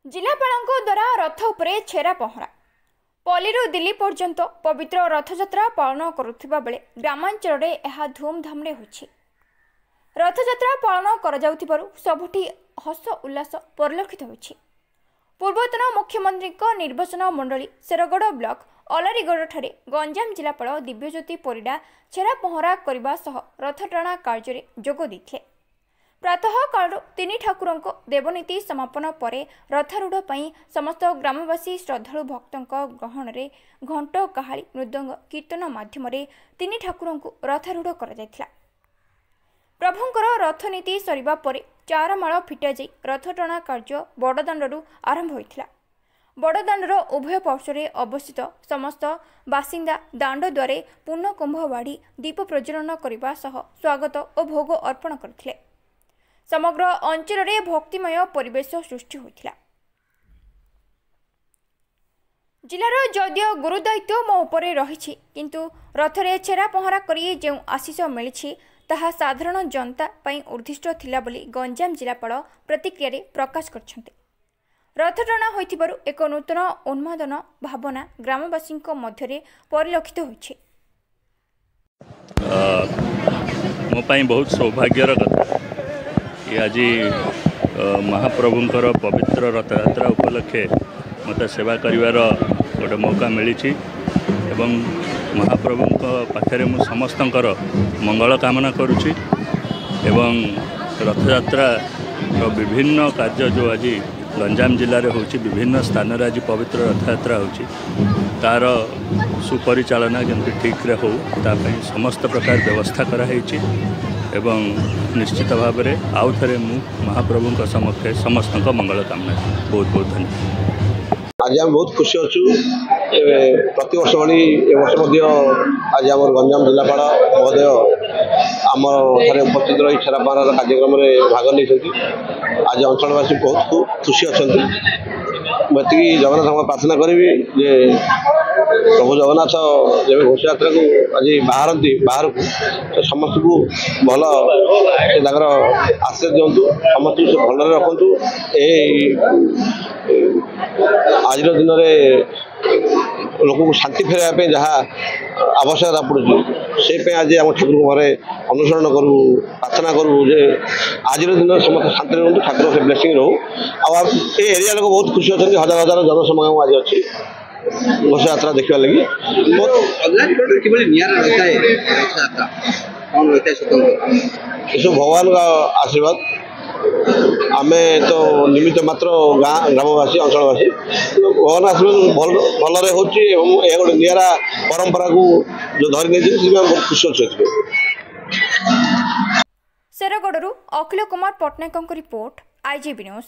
जिलापालଙ୍କ द्वारा रथ उपरे छेरा पहरा पल्लीरू दिल्ली पर्यंत पवित्र रथयात्रा पालन करुथिबा बेले ग्रामांचल रे एहा धूमधाम रे होछि। रथयात्रा पालन करा जाउथिबारु सबुठी हस उल्लास परिलक्षित होछि। पूर्वतन मुख्यमंत्री निर्वाचन मंडली शेरगढ़ ब्लॉक अलारीगढ़ ठारे गंजाम जिलापाल दिव्यज्योति परिडा छेरा पहरा करने सह रथटाणा कार्य जोग देथिले। प्रातः काल तीन ठाकुर देवनीति समापन पर रथारूढ़ समस्त ग्रामवासी श्रद्धालु भक्तों गहन में घंट काहाली मृदंग कीर्तन माध्यम तीन ठाकुर रथारूढ़ कर प्रभुंकर रथनीति सरिबा परे चारमाल फिटा जाई रथटणा कार्य बड़दाण्डरू आरंभ होइथिला। बड़दाण्डर उभय पार्श्वे अवस्थित समस्त बासिंदा दाण्ड द्वारे पूर्ण कुंभ बाढ़ी दीप प्रज्वलन करने सह स्वागत और भोग अर्पण करथिले। समग्र अंचल रे भक्तिमय परिवेश सृष्टि होइथिला। जिलार जदियो गुरुदायित्व मो उपरे रहिछि किंतु रथरे छेरा पहरा करी जे आशीष मिलिछि ताहा साधारण जनता पई उद्दिष्ट थिला बोली गंजाम जिलापाल प्रतिक्रिया रे प्रकाश करछन्ते। रथटणा होइथिबारु एक नूतन उन्मादन भावना ग्रामवासी मध्य परिलक्षित होइछि। मो पई बहुत सौभाग्यर कथा कि आज महाप्रभुंकर पवित्र रथयात्रा उपलक्षे मत सेवा करिवार गोटे मौका मिली एवं महाप्रभुंक पाखरे मु समस्तंकर मंगल कामना करुछि एवं रथयात्रा विभिन्न कार्य जो आज गंजाम जिले में होछि विभिन्न स्थान रे आज पवित्र रथयात्रा होछि तार सुपरिचालना जमी ठीक रे हो तापई समस्त प्रकार व्यवस्था कराई एवं निश्चित भाव में आउ थे मु महाप्रभु समक्षे समस्त मंगल कामना बहुत बहुत धन्यवाद। आज आम बहुत खुशी अच्छु प्रति वर्ष भाई वर्ष आज आम गंजाम जिलापाल महोदय आम थे उपस्थित रही छेरा पहरार कार्यक्रम में भाग नहीं आज अंचलवासी बहुत खुशी अच्छा मुझे जगन्नाथ प्रार्थना करी जे प्रभु जगन्नाथ जब घोषयात्रा को आज बाहरती बाहर को समस्त को भल आश्रय दिंतु समस्त से भल रखु आज दिन में लोक को शांति फेरवाई जहाँ आवश्यकता पड़ू से आज आम ठाकुर घरे अनुसरण करूँ प्रार्थना करूँ जे आज दिन समस्त शांति रुँ ठाकुर से ब्लेसिंग रो एरिया लोग बहुत खुशी अच्छा हजार हजार जनसमागम आज अच्छी घोषयात्रा देखा लगी सब भगवान का आशीर्वाद आमे तो निमित्त मात्र गाँ ग्रामवासी अंचलवासी भगवान आशीर्वाद भल गोटे निरा परंपरा को जो धरी नहीं बहुत खुशी अच्छे। Shergarh Akhil Kumar Pattnaik report IGB news.